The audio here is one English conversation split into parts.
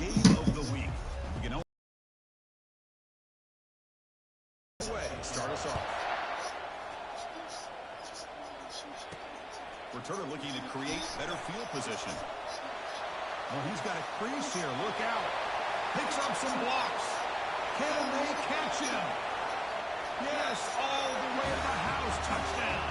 Game of the week. We can start us off. Returner looking to create better field position. Well, he's got a crease here. Look out. Picks up some blocks. Can they catch him? Yes, all the way to the house. Touchdown.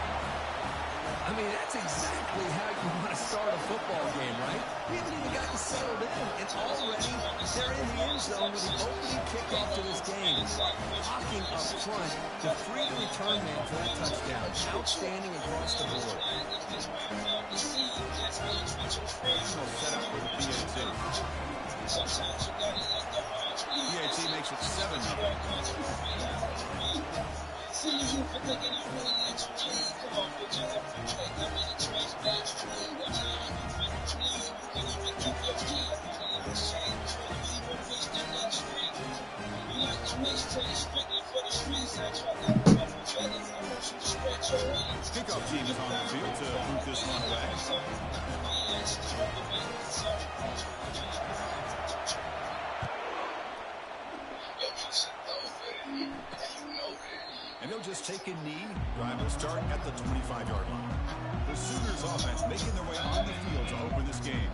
I mean, that's exactly how you want to start a football game, right? We haven't even gotten settled in, and already they're in the end zone with the opening kickoff to this game. Blocking up front to free the return man for that touchdown. Outstanding across the board. Set up with PAT. PAT makes it 7-0. Kickoff team is on the field to boot this one away. And he'll just take a knee. Drive will start at the 25-yard line. The Sooners offense making their way on the field to open this game.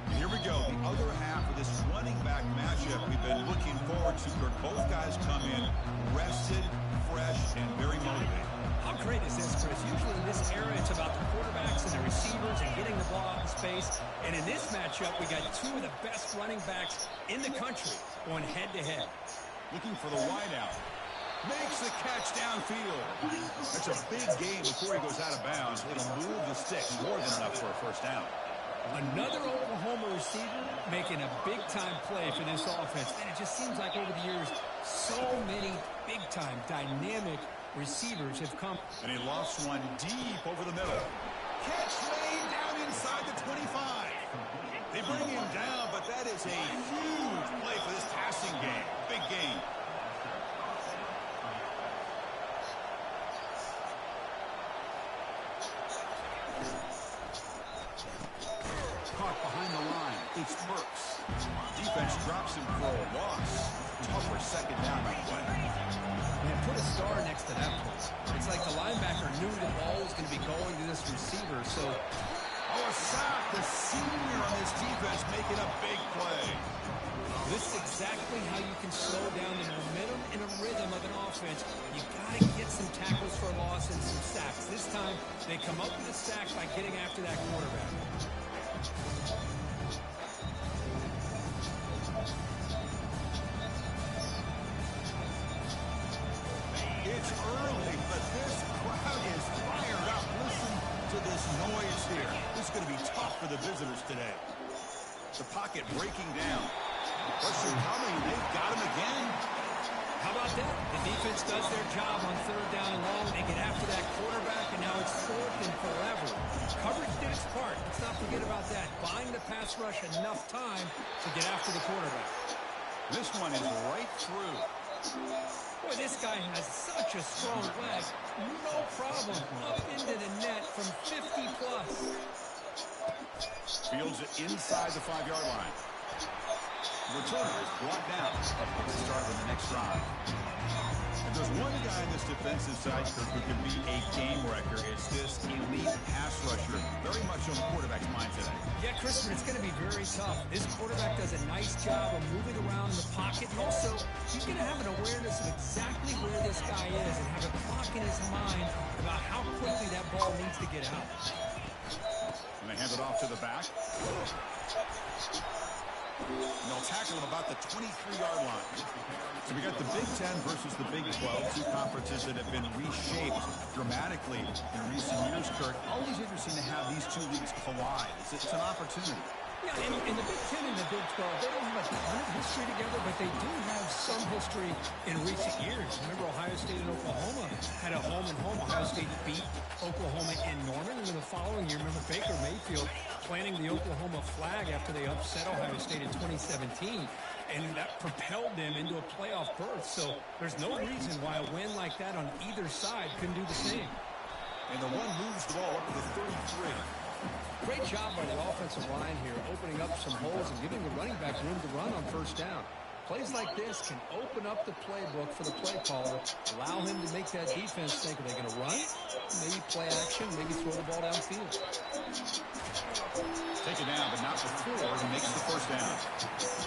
And here we go, the other half of this running back matchup we've been looking forward to. Both guys come in rested, fresh, and very motivated. How great is this, Chris? Usually in this era, it's about the quarterbacks and the receivers and getting the ball out of space. And in this matchup, we got two of the best running backs in the country going head-to-head. Looking for the wideout. Makes the catch downfield. That's a big gain before he goes out of bounds. It'll move the stick more than enough for a first down. Another Oklahoma receiver making a big-time play for this offense. And it just seems like over the years, so many big-time, dynamic receivers have come. And he lost one deep over the middle. Catch laid down inside the 25. They bring him down, but that is a huge play for this passing game. Big game. Caught behind the line. It's Burks. Defense drops him for a loss. Tougher second down on play. Man, put a star next to that play. It's like the linebacker knew the ball was going to be going to this receiver, so... Oh, a sack. The senior on this defense making a big play. This is exactly how you can slow down the momentum and a rhythm of an offense. You got to get some tackles for loss and some sacks. This time, they come up with a sack by getting after that quarterback. It's early, but this crowd is fired up. Listen to this noise here. This is going to be tough for the visitors today. The pocket breaking down. Pressure coming. They've got him again. How about that? The defense does their job on third down and long. They get after that quarterback, and now it's fourth and forever. Coverage did its part. Let's not forget about that. Buying the pass rush enough time to get after the quarterback. This one is right through. Boy, this guy has such a strong leg. No problem. Up into the net from 50-plus. Fields it inside the 5-yard line. Returner is brought down. Start with the next drive. If there's one guy on this defensive side, Kirk, who can be a game wrecker, it's this elite pass rusher. Very much on the quarterback's mind today. Yeah, Chris, but it's going to be very tough. This quarterback does a nice job of moving around the pocket. And also, he's going to have an awareness of exactly where this guy is and have a clock in his mind about how quickly that ball needs to get out. And they hand it off to the back. And they'll tackle him about the 23-yard line. So we got the Big Ten versus the Big 12, two conferences that have been reshaped dramatically in recent years, Kirk. Always interesting to have these two leagues collide. It's an opportunity. Yeah, and the Big Ten and the Big 12, they don't have a ton of history together, but they do have some history in recent years. Remember, Ohio State and Oklahoma had a home-and-home. Ohio State beat Oklahoma in Norman, and then the following year, remember Baker Mayfield planting the Oklahoma flag after they upset Ohio State in 2017, and that propelled them into a playoff berth. So there's no reason why a win like that on either side couldn't do the same. And the one moves the ball up to the 33. Great job by the offensive line here, opening up some holes and giving the running back room to run on first down. Plays like this can open up the playbook for the play caller, allow him to make that defense think, are they going to run? Maybe play action, maybe throw the ball downfield. Take it down, but not before he makes the first down.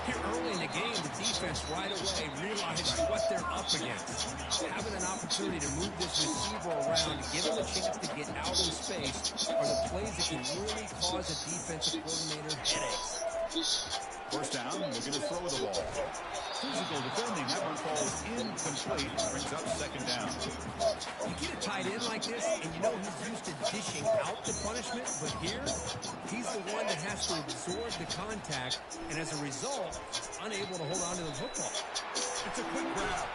Here early in the game, the defense right away realized what they're up against. Having an opportunity to move this receiver around, to give him a chance to get out in space, are the plays that can really cause a defensive coordinator headaches. First down, looking to throw the ball. Physical defending, that one falls incomplete, brings up second down. You get a tight end like this, and you know he's used to dishing out the punishment, but here, he's the one that has to absorb the contact, and as a result, unable to hold on to the football. It's a quick grab.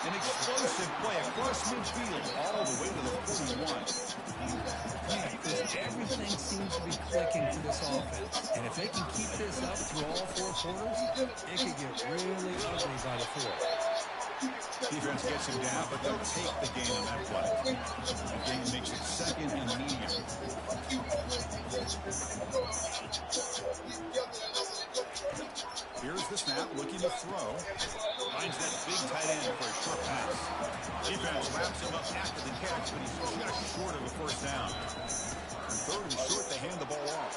An explosive play across midfield, all the way to the 41. Everything seems to be clicking for this offense, and if they can keep this up through all four quarters, it could get really ugly by the fourth. Defense gets him down, but they'll take the gain on that play. The game makes it second and medium. Here's the snap, looking to throw. Finds that big tight end for a short pass. Defense wraps him up after the catch, but he's just short of the first down. Third and short, they hand the ball off.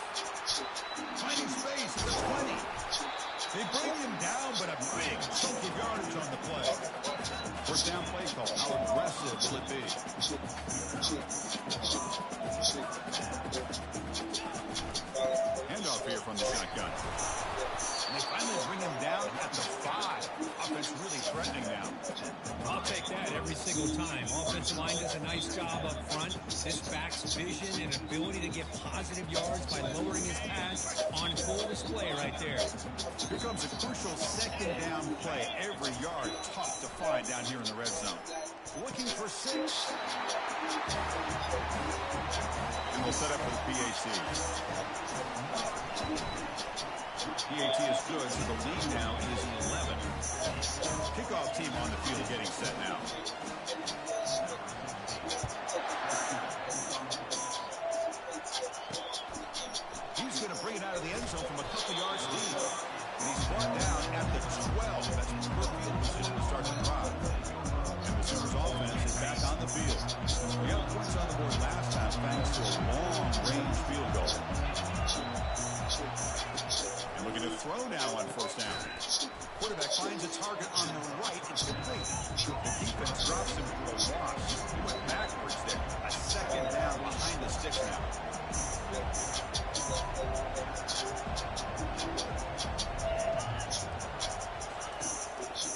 Finding space at the 20. They bring him down, but a big chunk of yardage on the play. First down play call. How aggressive will it be? Handoff here from the shotgun. And they finally bring him down at the 5. Offense really threatening now. I'll take that every single time. Offensive line does a nice job up front. This back's vision and ability to get positive yards by lowering his pass on full display right there. Here comes a crucial second down play. Every yard tough to find down here in the red zone. Looking for 6. And we'll set up for the PAT. PAT is good, so the lead now is 11. Kickoff team on the field getting set now. He's going to bring it out of the end zone from a couple yards deep. And he's brought down at the 12. That's per field position to start the drive. And the Sooners offense is back on the field. We got points on the board last time thanks to a long-range field goal. And looking to throw now on first down. Quarterback finds a target on the right. It's complete. The defense drops him for a loss. He went backwards there. A second down behind the sticks now.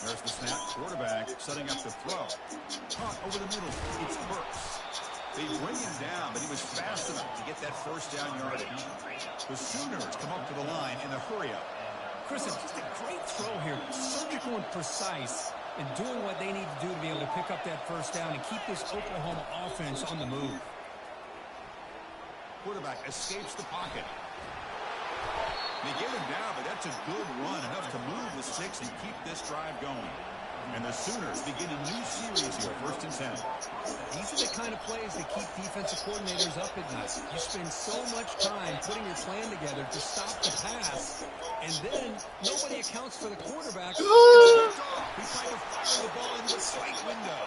There's the snap. Quarterback setting up the throw. Caught over the middle. It's Burks. They bring him down, but he was fast enough to get that first down yardage. The Sooners come up to the line in a hurry-up. Chris, it's just a great throw here. Surgical and precise in doing what they need to do to be able to pick up that first down and keep this Oklahoma offense on the move. Quarterback escapes the pocket. They get him down, but that's a good run, enough to move the sticks and keep this drive going. And the Sooners begin a new series here, 1st and 10. These are the kind of plays that keep defensive coordinators up at night. You spend so much time putting your plan together to stop the pass, and then nobody accounts for the quarterback. He tried to fire the ball into a tight window.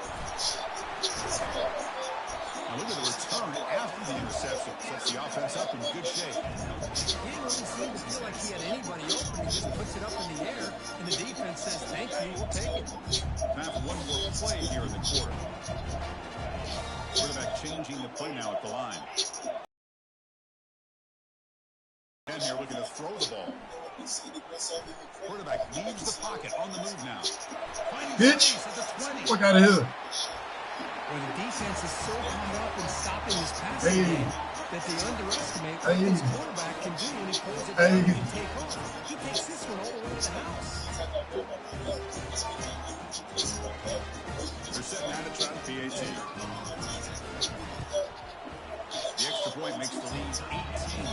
Now look at the return after the interception. Sets the offense up in good shape. He didn't really seem to feel like he had anybody open. He just puts it up in the air, and the defense says, thank you, we'll take it. Time for one more play here in the quarter. Quarterback changing the play now at the line. And here looking to throw the ball. Quarterback leaves the pocket on the move now. Bitch, fuck out of here. Where the defense is so hung up in stopping his passing game that they underestimate what this quarterback can do when he pulls it down and take off. He takes this one all the way to the house. They're setting out to try the PAT. point makes the lead 18 now.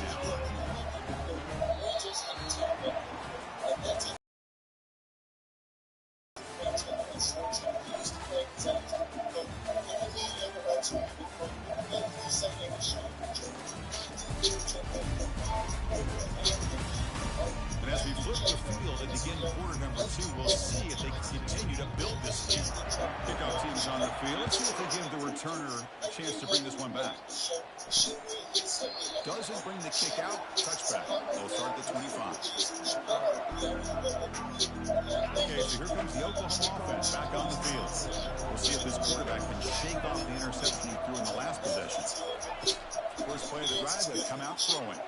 And as we flip the field and begin quarter number 2, we'll see if they can continue to build this lead. Kickoff team's on the field. Let's see if they give the returner a chance to bring this one back. Doesn't bring the kick out. Touchback. They'll start at the 25. Okay, so here comes the Oklahoma offense back on the field. We'll see if this quarterback can shake off the interception he threw in the last possession. First play of the drive, they come out throwing.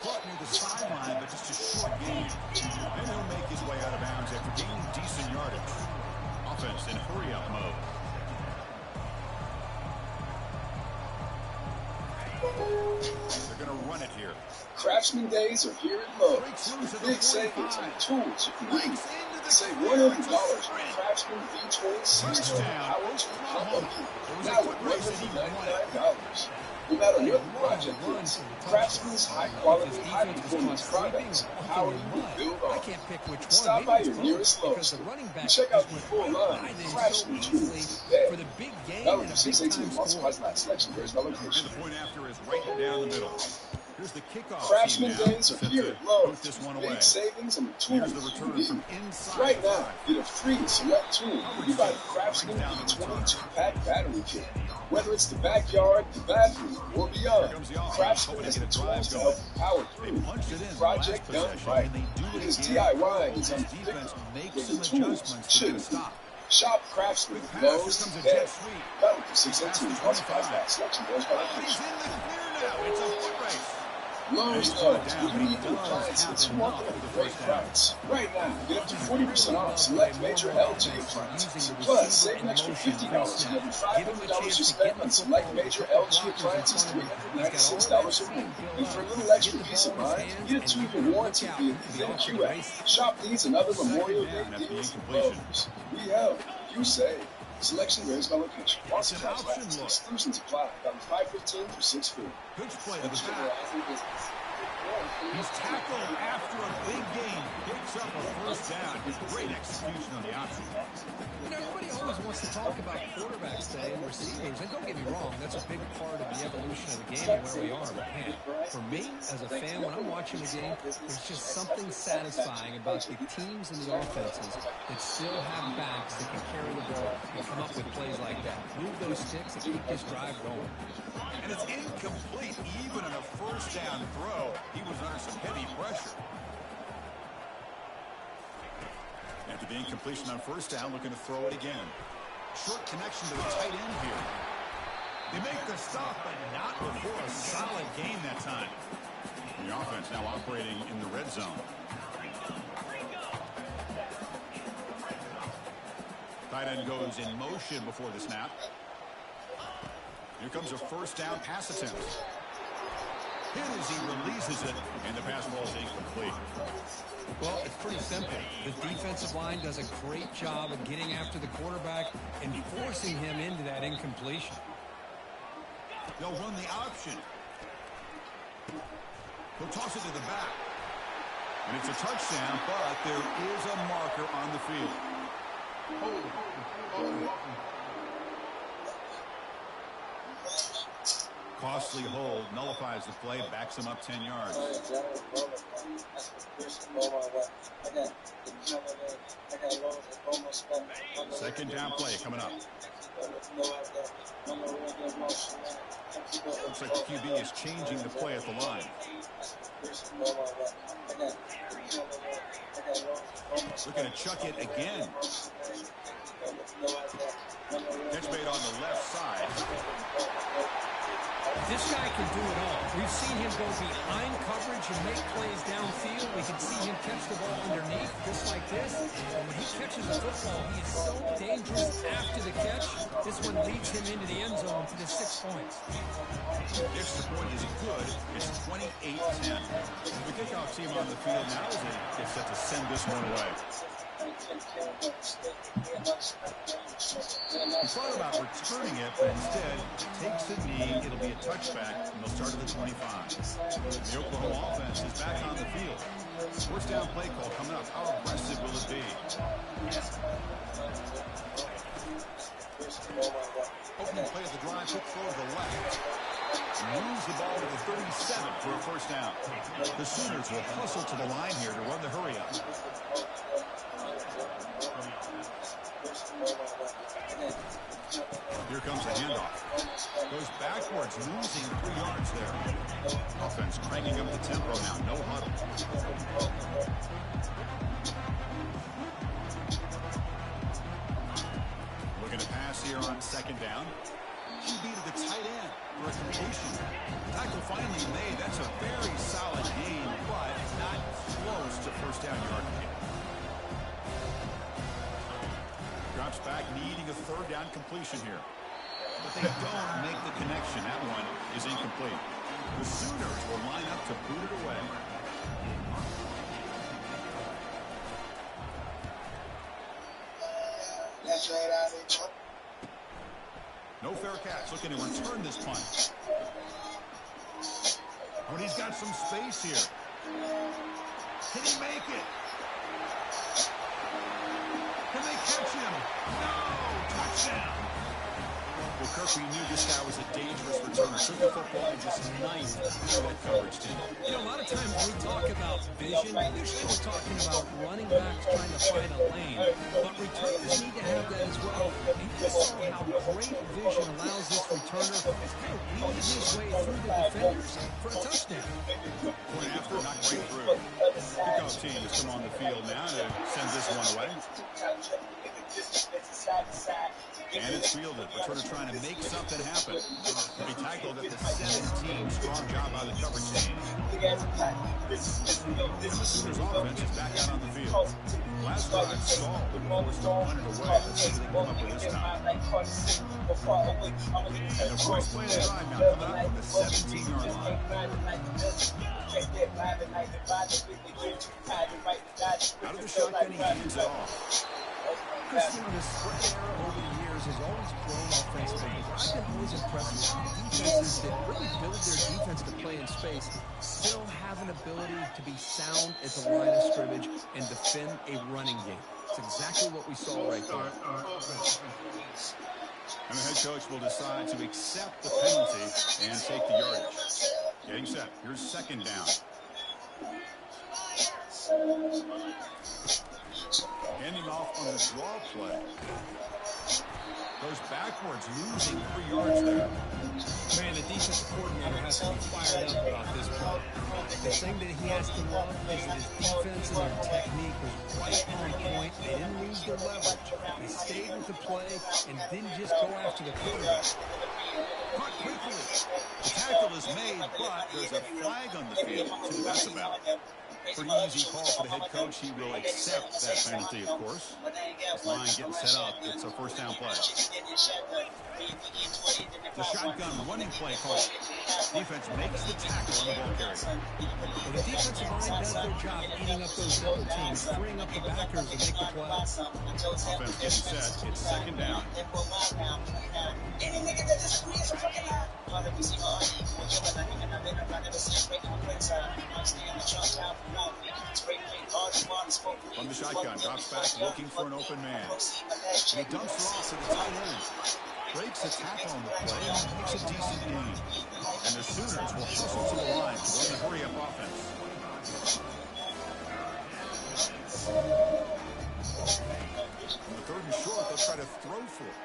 Caught near the sideline, but just a short gain. And he'll make his way out of bounds after gaining decent yardage. Offense in hurry-up mode. They're going to run it here. Craftsman days are here in Lowe's. Big savings on tools you can use. Save $100 on Craftsman V20 series power tool combo kit. Now with $199. No matter what the project is, Craftsman's high-quality, high-performance products power you to build on. Stop by your nearest Lowe's and check out the full line of Craftsman tools today. Valid for 618 while supplies last. Selection varies by location. And the point after is right down the middle. Here's the kickoff. Craftsman days are here at Lowe's. Big savings on the tools you need. Right now, get a free select tool when you buy the Craftsman V22-pack battery kit. Whether it's the backyard, the bathroom, or beyond, Craftsman has the tools to help you power through. Get the project done right. Because DIY is unpredictable, but the tools shouldn't be. Shop Craftsman at Lowe's today. Valid for 618 while supplies last. Selection varies by location. It's a foot race. Lowe's Lowe's, giving you the appliances you want at a great price. Right now, get up to 40% off select major LG appliances. Plus, save an extra $50 on every $500 you spend on select major LG appliances, $396 or more. And for a little extra peace of mind, get a 2-year warranty via the VinQ app. Shop these and other Memorial Day deals at Lowe's. We help, you save. Selection varies by location. It's an option look. Exclusions apply. Valid 5/15 through 6/4. Pitch play to the back. He's tackled after a big gain. Picks up a first down. Great execution on the option. You know, everybody always wants to talk about quarterbacks today and receivers. And don't get me wrong, that's a big part of the evolution of the game and where we are. But man, for me, as a fan, when I'm watching the game, there's just something satisfying about the teams and the offenses that still have backs that can carry the ball and come up with plays like that. Move those sticks and keep this drive going. And it's incomplete even on a first down throw. He was under some heavy pressure. After the incompletion on first down, looking to throw it again. Short connection to the tight end here. They make the stop, but not before a solid gain that time. The offense now operating in the red zone. Tight end goes in motion before the snap. Here comes a first down pass attempt. Hit as he releases it, and the pass ball is incomplete. Well, it's pretty simple. The defensive line does a great job of getting after the quarterback and forcing him into that incompletion. They'll run the option. He'll toss it to the back. And it's a touchdown, but there is a marker on the field. Costly hold, nullifies the play, backs him up 10 yards. Second down play coming up. Looks like the QB is changing the play at the line. Looking to chuck it again. Catch made on the left side. This guy can do it all. We've seen him go behind coverage and make plays downfield. We can see him catch the ball underneath, just like this. And when he catches the football, he is so dangerous after the catch. This one leads him into the end zone for the 6 points. Extra point is good. It's 28-10. The kickoff team on the field now as they get set to send this one away. He thought about returning it, but instead takes a knee. It'll be a touchback, and they'll start at the 25. The Oklahoma offense is back on the field. First down play call coming up. How aggressive will it be? Opening play of the drive, quick throw to the left. Moves the ball to the 37 for a first down. The Sooners will hustle to the line here to run the hurry up. Here comes the handoff. Goes backwards, losing 3 yards there. Offense cranking up the tempo now. No huddle. Looking to pass here on second down. QB to the tight end for a completion. Tackle finally made. That's a very solid gain, but not close to first down yard gain. Drops back, needing a third down completion here. But they don't make the connection. That one is incomplete. The Sooners will line up to boot it away. No fair catch. Looking to return this punt. But he's got some space here. Can he make it? Can they catch him? No! Touchdown! Well, Kirk, we knew this guy was a dangerous returner. Took the football and just knifed through that coverage team. You know, a lot of times when we talk about vision, usually we're talking about running backs trying to find a lane. But returners need to have that as well. And you saw how great vision allows this returner to kind of weave his way through the defenders for a touchdown. Point after, not right through. Kickoff team has come on the field now to send this one away. And it's fielded. Returner trying to make something happen. He tackled at the 17. Strong job by the coverage team. And the Sooners offense is back out on the field. Last drive stalled and forced to run it away. Let's see what they come up with this time. And the first play of the drive now coming out from the 17-yard line. Out of the shotgun, he hands it off. Chris, the spread era over the years has always grown offensively. I've been always impressed with defenses that really build their defense to play in space, still have an ability to be sound at the line of scrimmage and defend a running game. It's exactly what we saw right there. And the head coach will decide to accept the penalty and take the yardage. Getting set. Here's second down. Handing off on the draw play. Goes backwards, losing 3 yards there. Man, the defensive coordinator has to be fired up about this play. The thing that he has to love is that his defense and their technique was right on point. They didn't lose their leverage. They stayed with the play and didn't just go after the quarterback. Caught quickly. The tackle is made, but there's a flag on the field to mess about. Pretty easy call for the head coach. He will accept that penalty, of course. This line getting set up. It's a first down play. The shotgun running play call. Defense makes the tackle on the ball carrier. Well, the defensive line does their job eating up those double teams, freeing up the backers to make the play. Offense getting set. It's second down. From the shotgun, drops back, looking for an open man. And he dumps her off to the tight end. Breaks the tackle on the play and makes a decent gain. And the Sooners will hustle to the line to run the hurry-up offense. On the third and short, they'll try to throw for it.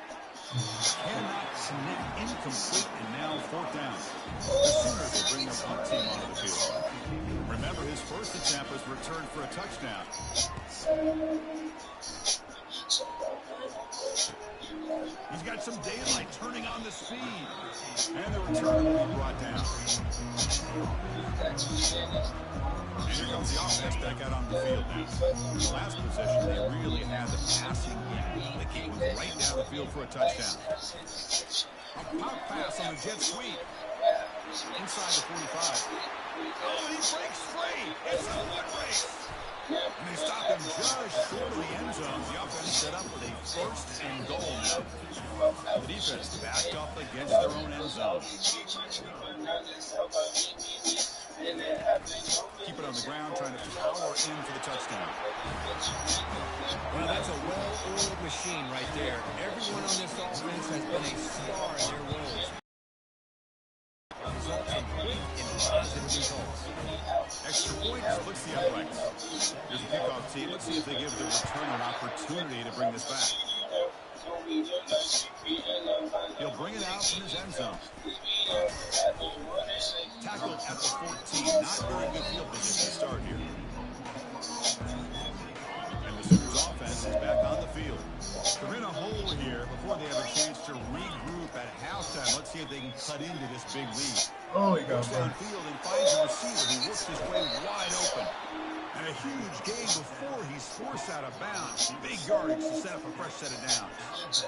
Cannot connect, incomplete, and now fourth down. The Sooners will bring the punt team onto the field. Remember, his first attempt was returned for a touchdown. He's got some daylight, turning on the speed. And the return will be brought down. And here comes the offense back out on the field now. In the last possession, they really had the passing game. The game was right down the field for a touchdown. A pop pass on the jet sweep. Inside the 45. Oh, he breaks free. It's a foot race. And they stop him just short of the end zone. The offense set up with a 1st and goal now. The defense backed up against their own end zone. Keep it on the ground, trying to power in for the touchdown. Well, that's a well-oiled machine right there. Everyone on this offense has been a star in their roles. Results are quick and positive results. Extra point splits the uprights. Here's the kickoff team. Let's see if they give the return an opportunity to bring this back. He'll bring it out from his end zone. Tackled at the 14. Not very good field position to start here. And the Sooners offense is back on the field. They're in a hole here before they have a chance to regroup at halftime. Let's see if they can cut into this big lead. Oh, he got one. Downfield and finds a receiver who works his way wide open. And a huge gain before he's forced out of bounds. Big yardage to set up a fresh set of downs.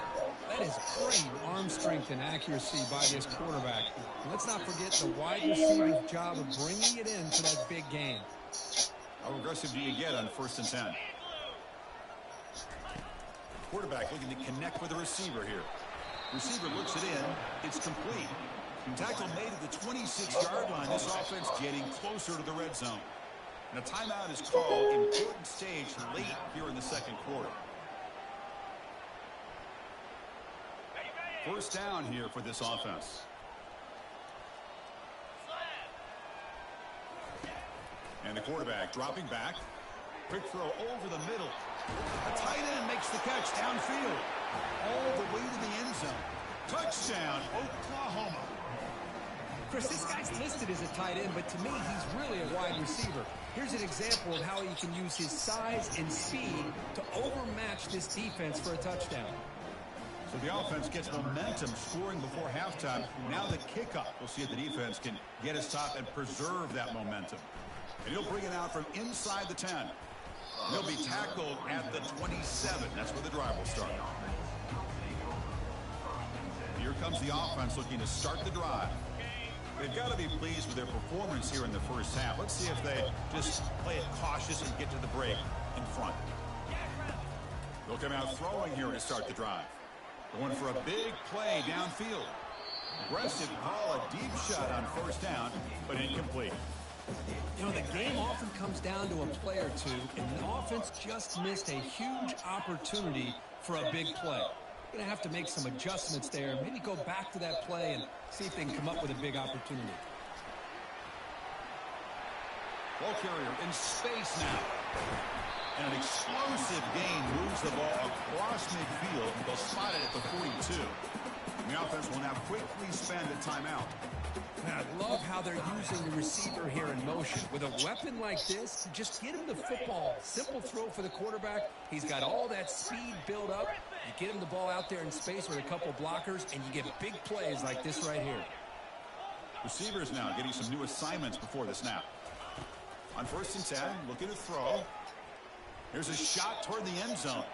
That is great arm strength and accuracy by this quarterback. And let's not forget the wide receiver's job of bringing it in for that big gain. How aggressive do you get on 1st and 10? Quarterback looking to connect with the receiver here. Receiver looks it in. It's complete. Tackle made at the 26-yard line. This offense getting closer to the red zone. And a timeout is called. Important stage late here in the 2nd quarter. 1st down here for this offense. And the quarterback dropping back. Quick throw over the middle. A tight end makes the catch downfield. All the way to the end zone. Touchdown, Oklahoma. Chris, this guy's listed as a tight end, but to me, he's really a wide receiver. Here's an example of how he can use his size and speed to overmatch this defense for a touchdown. So the offense gets momentum scoring before halftime. Now the kickoff. We'll see if the defense can get a stop and preserve that momentum. And he'll bring it out from inside the 10. He'll be tackled at the 27. That's where the drive will start. Here comes the offense looking to start the drive. They've got to be pleased with their performance here in the 1st half. Let's see if they just play it cautious and get to the break in front. They'll come out throwing here to start the drive. Going for a big play downfield. Aggressive call, a deep shot on 1st down, but incomplete. You know, the game often comes down to a play or two, and the offense just missed a huge opportunity for a big play. Going to have to make some adjustments there, maybe go back to that play and see if they can come up with a big opportunity. Ball carrier in space now. And an explosive gain moves the ball across midfield. They'll spot it at the 42. And the offense will now quickly spend a timeout. And I love how they're using the receiver here in motion. With a weapon like this, just get him the football. Simple throw for the quarterback. He's got all that speed built up. You get him the ball out there in space with a couple blockers, and you get big plays like this right here. Receivers now getting some new assignments before the snap. On 1st and 10, looking to throw. Here's a shot toward the end zone.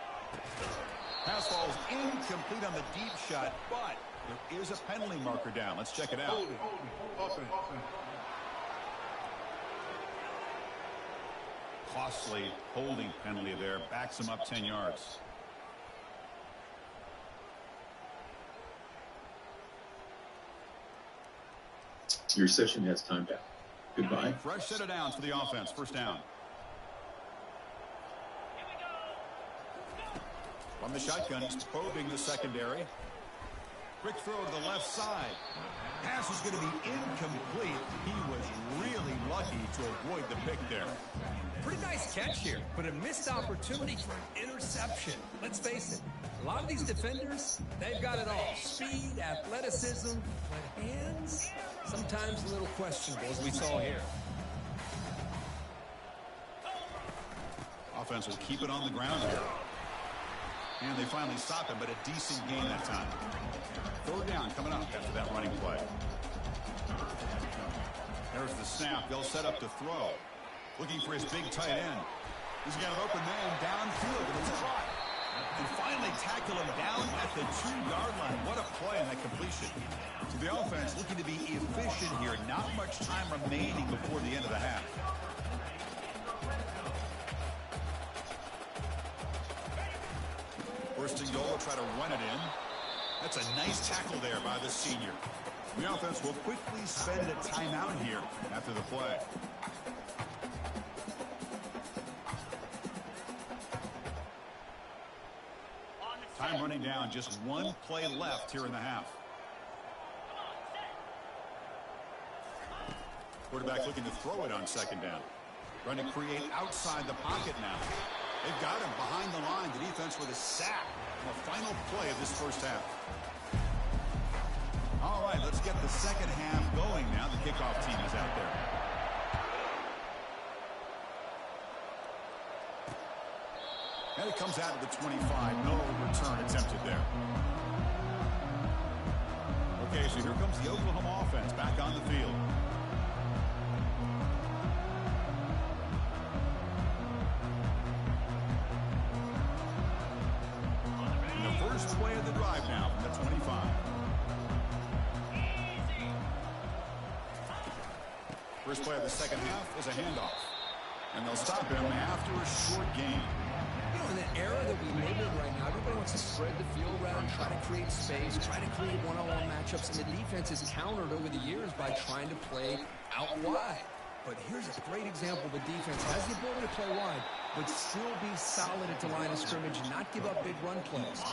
Pass falls incomplete on the deep shot, but there is a penalty marker down. Let's check it out. Costly holding penalty there. Backs him up 10 yards. Your session has timed out. Goodbye. Fresh set of downs for the offense. 1st down. From the shotgun, he's probing the secondary. Quick throw to the left side. Pass is going to be incomplete. He was really lucky to avoid the pick there. Pretty nice catch here, but a missed opportunity for an interception. Let's face it, a lot of these defenders, they've got it all. Speed, athleticism, but hands, sometimes a little questionable, as we saw here. Offense will keep it on the ground here. And they finally stop him, but a decent gain that time. 3rd down coming up after that running play. There's the snap. They'll set up to throw. Looking for his big tight end. He's got an open man downfield, and it's caught. And finally tackle him down at the 2-yard line. What a play on that completion. So the offense looking to be efficient here. Not much time remaining before the end of the half. First and goal, try to run it in. That's a nice tackle there by the senior. The offense will quickly spend a timeout here after the play. Time running down, just one play left here in the half. Quarterback looking to throw it on second down. Trying to create outside the pocket now. They've got him behind the line. The defense with a sack. The final play of this first half. All right, let's get the second half going now. The kickoff team is out there. And it comes out of the 25. No return attempted there. Okay, so here comes the Oklahoma offense back on the field. And the first play of the drive now from the 25. First play of the second half is a handoff. And they'll stop him after a short gain. You know, in the era that we live in right now, everybody wants to spread the field around, try to create space, try to create one-on-one matchups, and the defense is countered over the years by trying to play out wide. But here's a great example. The defense has the ability to play wide, but still be solid at the line of scrimmage, not give up big run plays.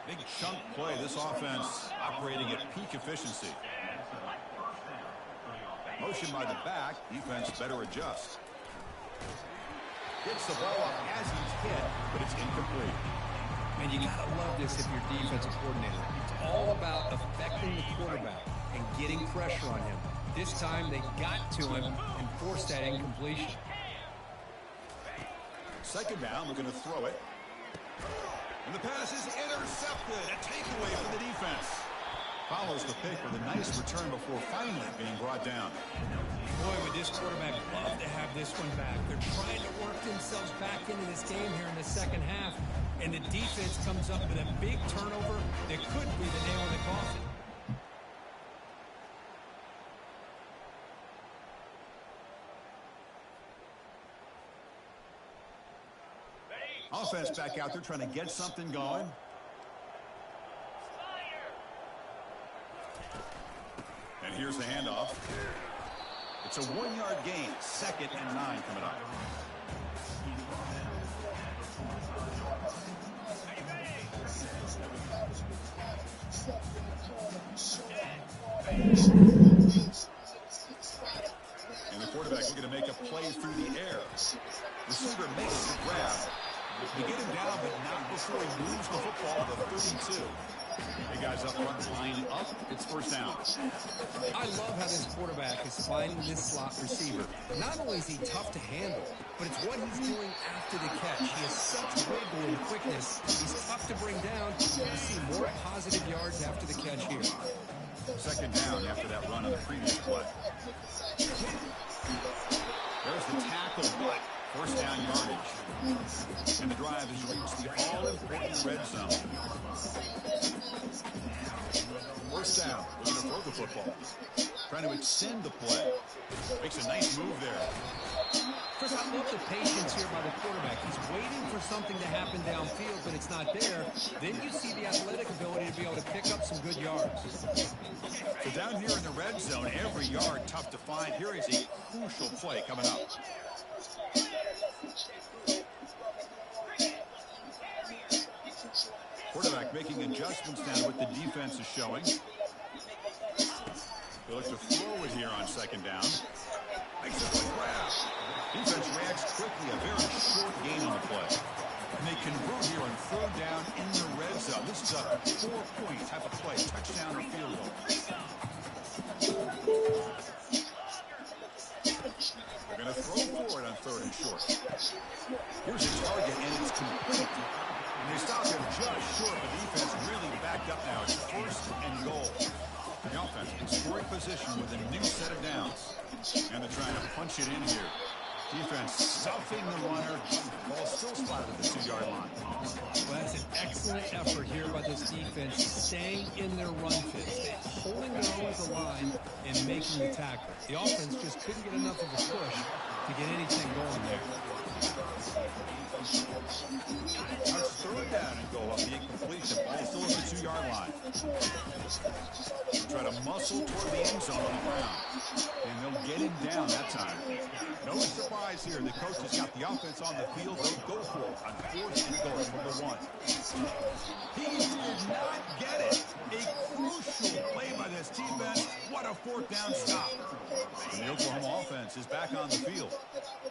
Big chunk play. This offense operating at peak efficiency. Motion by the back. Defense better adjust. Gets the ball up as he's hit, but it's incomplete. And you got to love this if you're defensive coordinator. It's all about affecting the quarterback and getting pressure on him. This time they got to him and forced that incompletion. Second down, we're going to throw it. And the pass is intercepted. A takeaway from the defense. Follows the pick with a nice return before finally being brought down. Boy, would this quarterback love to have this one back. They're trying to work themselves back into this game here in the second half, and the defense comes up with a big turnover that could be the nail in the coffin. Offense back out there trying to get something going. And here's the handoff. It's a 1-yard gain. 2nd and 9 coming up. And the quarterback looking to make a play through the air. Receiver makes the grab. They get him down, but not before he moves the football to the 32. Hey guys up front, line up. It's first down. I love how this quarterback is finding this slot receiver. Not only is he tough to handle, but it's what he's doing after the catch. He has such wiggle and quickness. He's tough to bring down. You see more positive yards after the catch here. Second down after that run on the previous play. There's the tackle, but first down yardage. And the drive has reached the all-important red zone. First down. Looking to throw the football. Trying to extend the play. Makes a nice move there. Chris, I love the patience here by the quarterback. He's waiting for something to happen downfield, but it's not there. Then you see the athletic ability to be able to pick up some good yards. So down here in the red zone, every yard tough to find. Here is a crucial play coming up. Quarterback making adjustments now what the defense is showing. They look to throw it here on second down. Makes a quick grab. Defense reacts quickly. A very short gain on the play. And they convert here on third down in the red zone. This is a 4-point type of play. Touchdown or field goal. They're going to throw forward on third and short. Here's a target, and it's complete. And they stop him just short. The defense really backed up now. It's first and goal. The offense in scoring position with a new set of downs. And they're trying to punch it in here. Defense stuffing the runner. Ball still spotted at the 2-yard line. Well, that's an excellent effort here by this defense, staying in their run fit, holding their own at the line and making the tackle. The offense just couldn't get enough of a push to get anything going there. Now it's third down and goal up the incompletion. Ball still at the 2-yard line. Try to muscle toward the end zone on the ground. And they'll get him down that time. No surprise here. The coach has got the offense on the field. They'll go for it on 4th and goal from the 1. He did not get it. A crucial play by this defense. What a 4th down stop. And the Oklahoma offense is back on the field.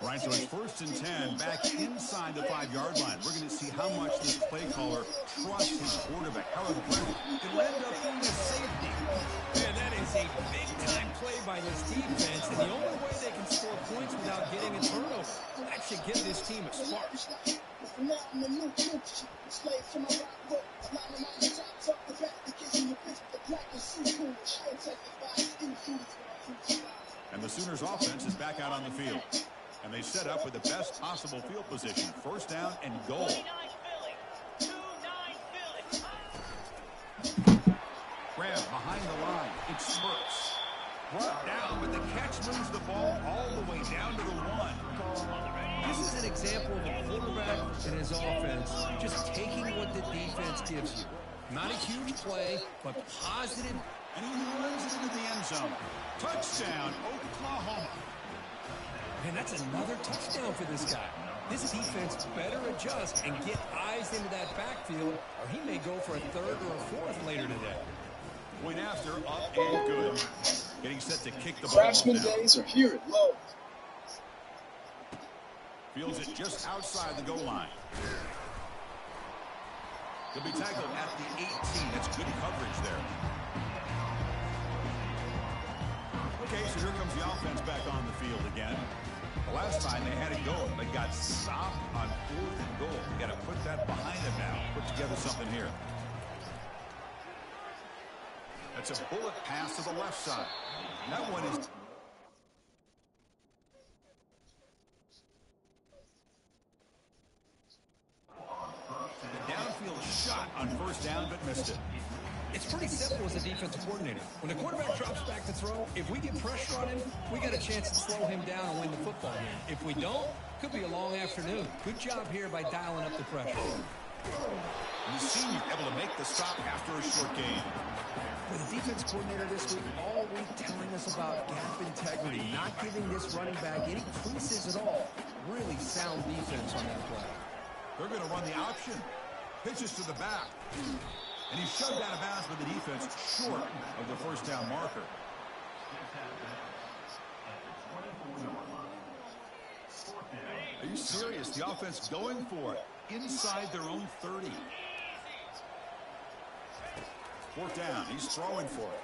Right, so it's 1st and 10 back inside the 5-yard line. We're going to see how much this play caller trusts his quarterback. How aggressive. It'll end up being a safety. Man, that is a big-time play by this defense, and the only way they can score points without getting a turnover. That should give this team a spark. And the Sooners offense is back out on the field. And they set up with the best possible field position. 1st down and goal. Grab behind the line. It spurts. Brought down, but the catch moves the ball all the way down to the 1. This is an example of a quarterback and his offense just taking what the defense gives you. Not a huge play, but positive. And he runs it into the end zone. Touchdown, Oklahoma. Man, that's another touchdown for this guy. This defense better adjust and get eyes into that backfield, or he may go for a 3rd or a 4th later today. Point after, up and good. Getting set to kick the ball. Craftsman days are here at Lowe's. Fields it just outside the goal line. He'll be tackled at the 18. That's good coverage there. Okay, so here comes the offense back on the field again. The last time they had it going, they got stopped on 4th and goal. They got to put that behind them now. Put together something here. That's a bullet pass to the left side. That one is... The downfield shot on 1st down, but missed it. It's pretty simple as a defensive coordinator. When the quarterback drops back to throw, if we get pressure on him, we got a chance to slow him down and win the football game. If we don't, could be a long afternoon. Good job here by dialing up the pressure. And the senior able to make the stop after a short gain. For the defense coordinator this week, all week telling us about gap integrity, not giving this running back any creases at all. Really sound defense on that play. They're going to run the option. Pitches to the back. And he's shoved out of bounds with the defense short of the 1st down marker. Are you serious? The offense going for it inside their own 30. 4th down. He's throwing for it.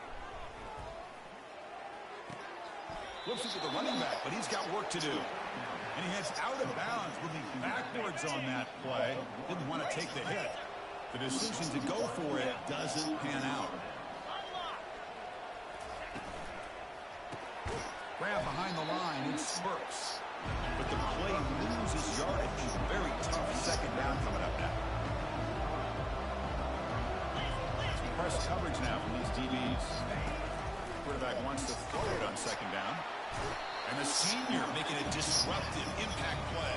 Flips it to the running back, but he's got work to do. And he heads out of bounds, moving backwards on that play. Didn't want to take the hit. The decision to go for it doesn't pan out. Grab behind the line, it spurts. But the play loses yardage. Very tough 2nd down coming up now. Some press coverage now from these DBs. Quarterback wants to throw it on 2nd down. And the senior making a disruptive impact play.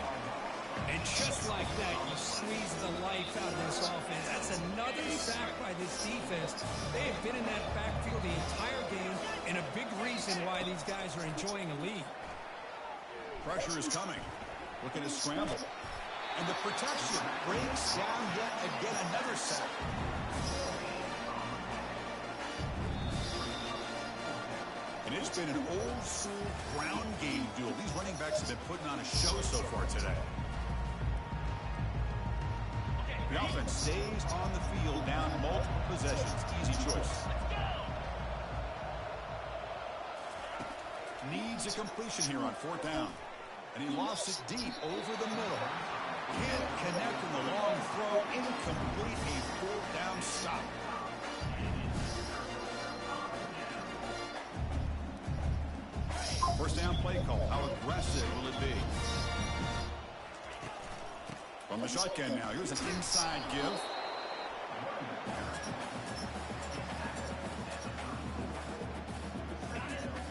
And just like that, you squeeze the life out of this offense. That's another sack by this defense. They have been in that backfield the entire game, and a big reason why these guys are enjoying a lead. Pressure is coming. Looking to scramble. And the protection breaks down yet again, another sack. And it's been an old-school ground game duel. These running backs have been putting on a show so far today. The offense stays on the field, down multiple possessions. Easy choice. Needs a completion here on 4th down. And he lost it deep over the middle. Can't connect in the long throw. Incomplete, a 4th down stop. First down play call. How aggressive will it be? From the shotgun now. Here's an inside give.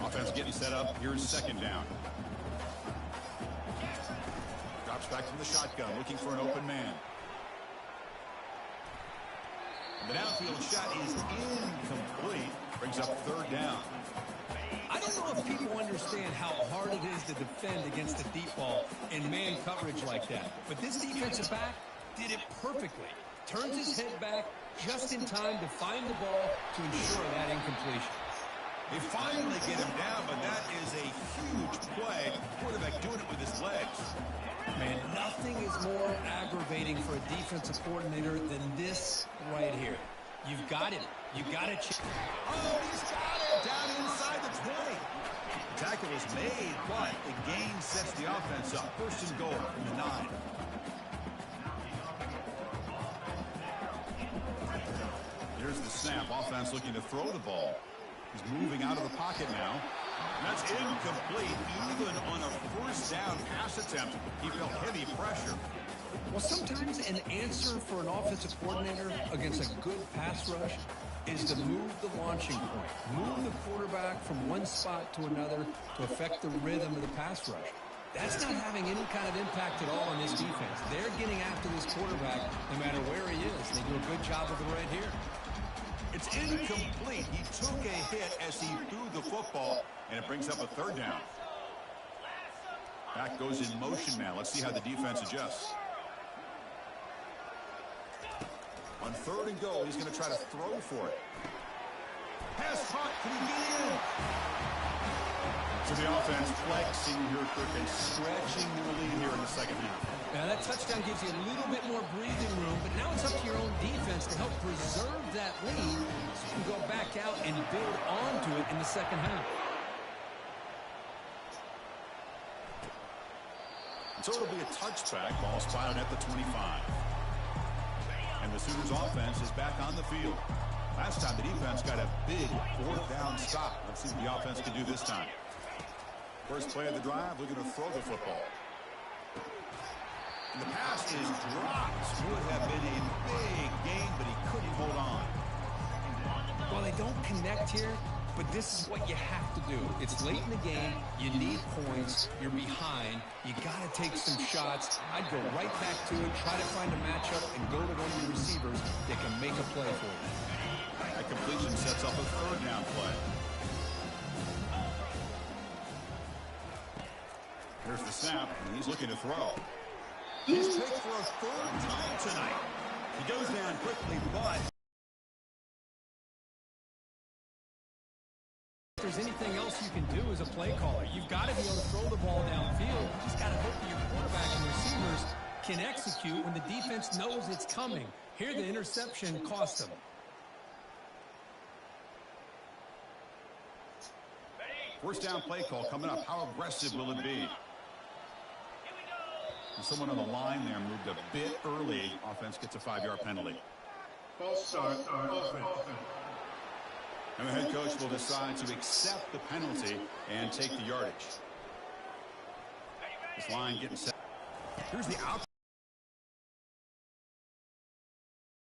Offense getting set up. Here's 2nd down. Drops back from the shotgun, looking for an open man. The downfield shot is incomplete. Brings up third down. I don't know if people understand how hard it is to defend against the deep ball in man coverage like that. But this defensive back did it perfectly. Turns his head back just in time to find the ball to ensure that incompletion. They finally get him down, but that is a huge play. Quarterback doing it with his legs. Man, nothing is more aggravating for a defensive coordinator than this right here. You've got him. You got to check. Oh, he's got it down inside the 20. The tackle is made, but the gain sets the offense up. First and goal from the 9. Here's the snap. Offense looking to throw the ball. He's moving out of the pocket now. And that's incomplete. Even on a first down pass attempt, he felt heavy pressure. Well, sometimes an answer for an offensive coordinator against a good pass rush is to move the launching point. Move the quarterback from one spot to another to affect the rhythm of the pass rush. That's not having any kind of impact at all on this defense. They're getting after this quarterback no matter where he is. They do a good job of it right here. It's incomplete. He took a hit as he threw the football, and it brings up a third down. Back goes in motion now. Let's see how the defense adjusts. On third and goal, he's going to try to throw for it. Pass caught. Can he get in? So the offense flexing here quick and stretching their lead here in the second half. Now that touchdown gives you a little bit more breathing room, but now it's up to your own defense to help preserve that lead so you can go back out and build onto it in the second half. So it'll be a touchback. Ball spotted at the 25. And the Sooners offense is back on the field. Last time the defense got a big fourth down stop. Let's see what the offense can do this time. First play of the drive, looking to throw the football. And the pass is dropped. Would have been a big gain, but he couldn't hold on. Well, they don't connect here, but this is what you have to do. It's late in the game. You need points. You're behind. You got to take some shots. I'd go right back to it, try to find a matchup, and go to one of your receivers that can make a play for you. That completion sets up a third down play. Here's the snap, and he's looking to throw. He's picked for a third time tonight. He goes down quickly, but if there's anything else you can do as a play caller, you've got to be able to throw the ball downfield. You just got to hope that your quarterback and receivers can execute when the defense knows it's coming. Here, the interception cost them. First down play call coming up. How aggressive will it be? And someone on the line there moved a bit early. Offense gets a 5-yard penalty. False start. And the head coach will decide to accept the penalty and take the yardage. This line getting set. Here's the out.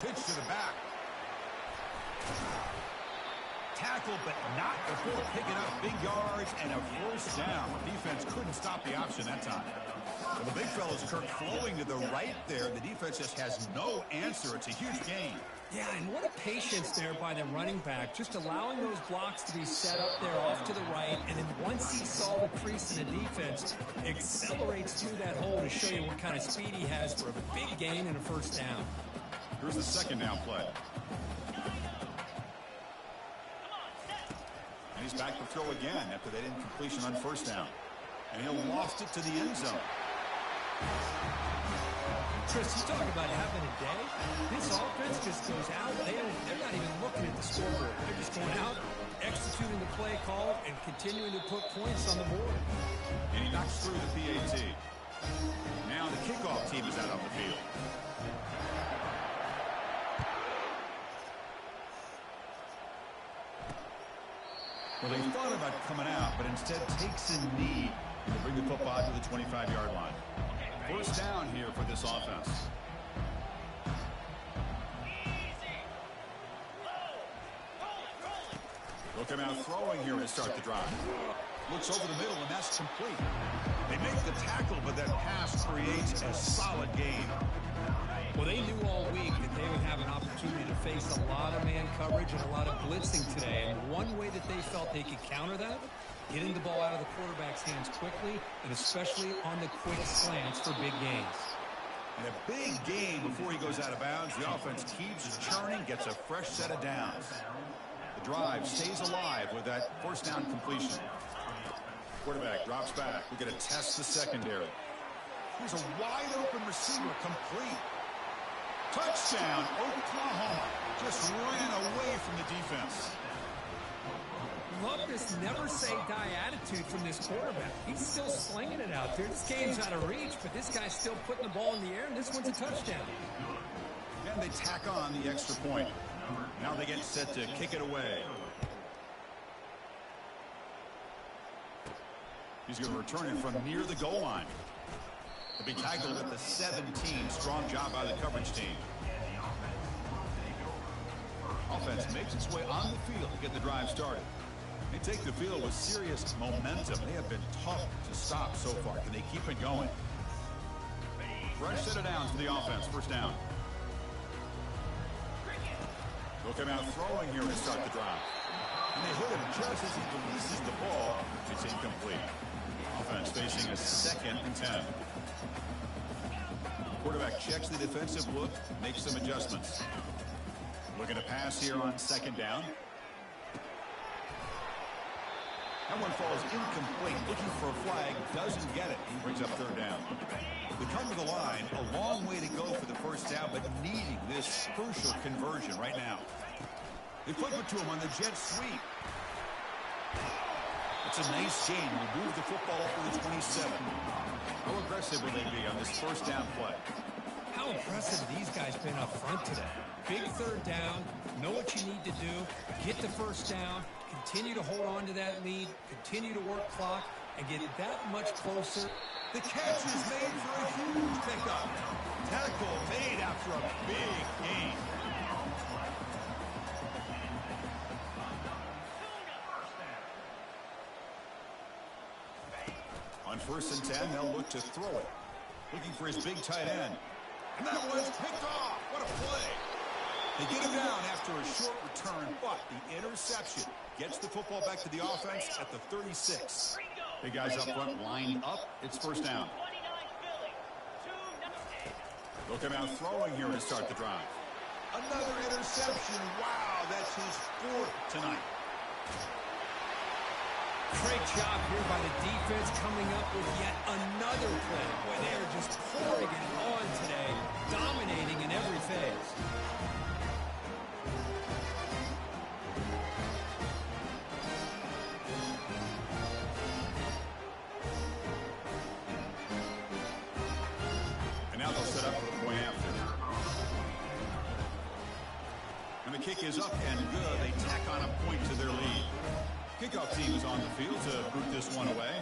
Pitch to the back. Tackle, but not before picking up big yards and a first down. Defense couldn't stop the option that time. Well, the big fella's Kirk flowing to the right there. The defense just has no answer. It's a huge gain. Yeah, and what a patience there by the running back, just allowing those blocks to be set up there off to the right, and then once he saw the crease in the defense, accelerates through that hole to show you what kind of speed he has for a big gain and a first down. Here's the second down play. And he's back to throw again after that incompletion on first down. And he'll loft it to the end zone. Chris, you talk about having a day. This offense just goes out. They're not even looking at the scoreboard. They're just going out, executing the play call, and continuing to put points on the board. And he knocks through the PAT. Now the kickoff team is out on the field. Well, they thought about coming out, but instead takes a knee to bring the football to the 25-yard line. First down here for this offense. They'll come out throwing here to start the drive. Looks over the middle, and that's complete. They make the tackle, but that pass creates a solid gain. Well, they knew all week that they would have an opportunity to face a lot of man coverage and a lot of blitzing today. And one way that they felt they could counter that, getting the ball out of the quarterback's hands quickly, and especially on the quick slants for big gains. And a big gain before he goes out of bounds. The offense keeps churning, gets a fresh set of downs. The drive stays alive with that first down completion. Quarterback drops back. We're going to test the secondary. Here's a wide-open receiver, complete. Touchdown, Oklahoma. Just ran away from the defense. Love this never-say-die attitude from this quarterback. He's still slinging it out there. This game's out of reach, but this guy's still putting the ball in the air, and this one's a touchdown. And they tack on the extra point. Now they get set to kick it away. He's going to return it from near the goal line. The big tackle at the 17. Strong job by the coverage team. Offense makes its way on the field to get the drive started. They take the field with serious momentum. They have been tough to stop so far. Can they keep it going? Fresh set of downs for the offense. First down. They'll come out throwing here to start the drive. And they hit him just as he releases the ball. It's incomplete. Offense facing a 2nd and 10. Quarterback checks the defensive look, makes some adjustments. Looking to pass here on 2nd down. That one falls incomplete. Looking for a flag, doesn't get it. He brings up 3rd down. They come to the line, a long way to go for the first down, but needing this crucial conversion right now. They flip it to him on the jet sweep. It's a nice gain. They move the football up to the 27. How aggressive will they be on this first down play? How impressive these guys been up front today. Big 3rd down, know what you need to do, get the first down, continue to hold on to that lead, continue to work clock, and get that much closer. The catch is made for a huge pickup. Tackle made after a big gain. On 1st and 10, they'll look to throw it. Looking for his big tight end. And that one's picked off. What a play. They get him down after a short return, but the interception gets the football back to the offense at the 36. Big guys up front lined up. It's first down. They'll come out throwing here to start the drive. Another interception. Wow, that's his 4th tonight. Great job here by the defense coming up with yet another play. Boy, they are just pouring it on today, dominating in every phase. And now they'll set up for the point after. And the kick is up and good. They tack on a point to their lead. Kickoff team is on the field to boot this one away.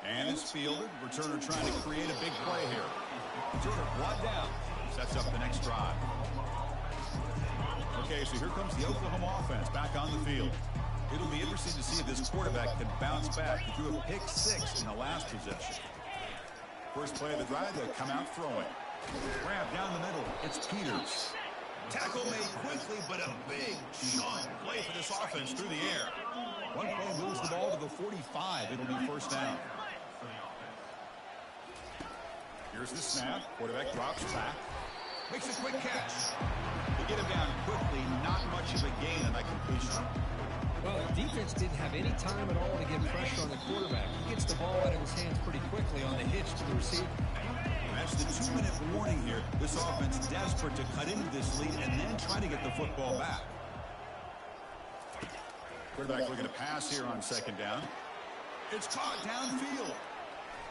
And it's fielded. Returner trying to create a big play here. Returner brought down. Sets up the next drive. Okay, so here comes the Oklahoma offense back on the field. It'll be interesting to see if this quarterback can bounce back. He threw a pick 6 in the last possession. First play of the drive, they come out throwing. Grab down the middle. It's Peters. Tackle made quickly, but a big chunk play for this offense through the air. One play moves the ball to the 45. It'll be first down. Here's the snap. Quarterback drops back. Makes a quick catch. They get him down quickly. Not much of a gain on that completion. Well, the defense didn't have any time at all to get pressure on the quarterback. He gets the ball out of his hands pretty quickly on the hitch to the receiver. That's the 2-minute warning here. This offense desperate to cut into this lead and then try to get the football back. Quarterback looking to pass here on 2nd down. It's caught downfield.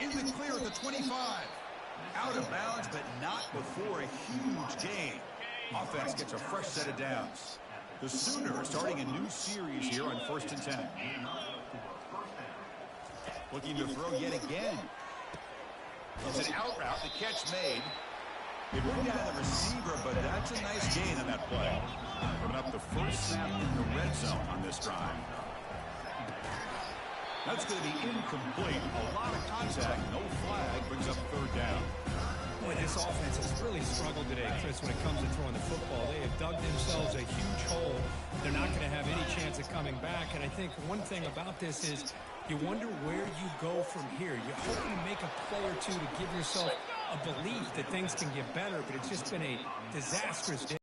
In the clear at the 25. Out of bounds, but not before a huge gain. Offense gets a fresh set of downs. The Sooners starting a new series here on 1st and 10. Looking to throw yet again. It's an out route. The catch made. It went down the receiver, but that's a nice gain on that play. Coming up the first snap in the red zone on this drive. That's going to be incomplete. A lot of contact, no flag, brings up third down. Boy, this offense has really struggled today, Chris, when it comes to throwing the football. They have dug themselves a huge hole. They're not going to have any chance of coming back. And I think one thing about this is you wonder where you go from here. You hope you make a play or two to give yourself a belief that things can get better, but it's just been a disastrous day.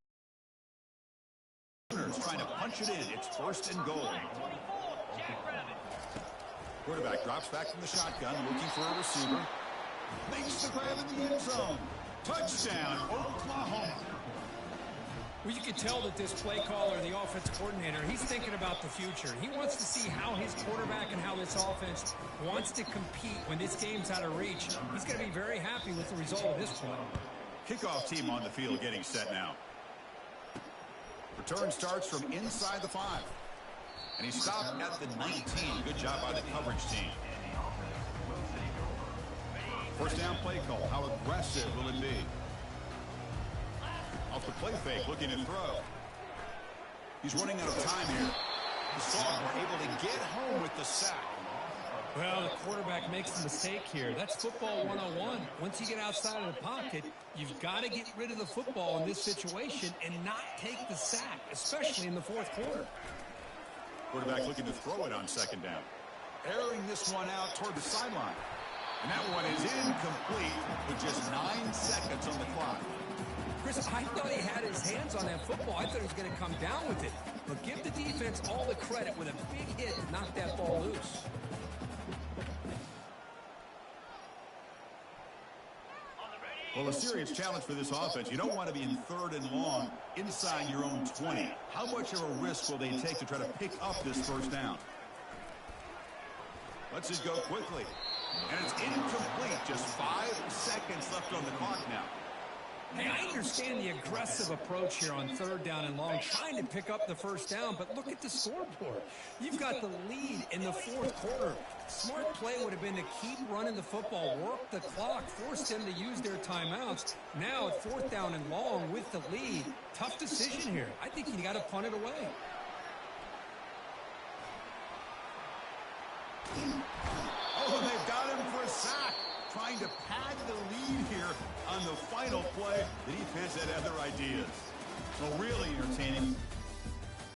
Trying to punch it in. It's first and goal. Quarterback drops back from the shotgun, looking for a receiver. Makes the grab in the end zone. Touchdown, Oklahoma. Well, you can tell that this play caller, the offense coordinator, he's thinking about the future. He wants to see how his quarterback and how this offense wants to compete when this game's out of reach. He's going to be very happy with the result of this play. Kickoff team on the field getting set now. Return starts from inside the 5. And he stopped at the 19. Good job by the coverage team. First down play call. How aggressive will it be? Off the play fake, looking to throw. He's running out of time here. The Sophomore able to get home with the sack. Well, the quarterback makes a mistake here. That's football 101. Once you get outside of the pocket, you've got to get rid of the football in this situation and not take the sack, especially in the fourth quarter. Quarterback looking to throw it on second down. Airing this one out toward the sideline. And that one is incomplete with just 9 seconds on the clock. Chris, I thought he had his hands on that football. I thought he was going to come down with it. But give the defense all the credit with a big hit to knock that ball loose. Well, a serious challenge for this offense. You don't want to be in third and long inside your own 20. How much of a risk will they take to try to pick up this first down? Let's it go quickly. And it's incomplete. Just 5 seconds left on the clock now. Hey, I understand the aggressive approach here on third down and long, trying to pick up the first down, but look at the scoreboard. You've got the lead in the fourth quarter. Smart play would have been to keep running the football, work the clock, force them to use their timeouts. Now at fourth down and long with the lead, tough decision here. I think you got to punt it away. Oh, they've got him for a sack. Trying to pad the lead here on the final play. The defense had other ideas. Well, really entertaining.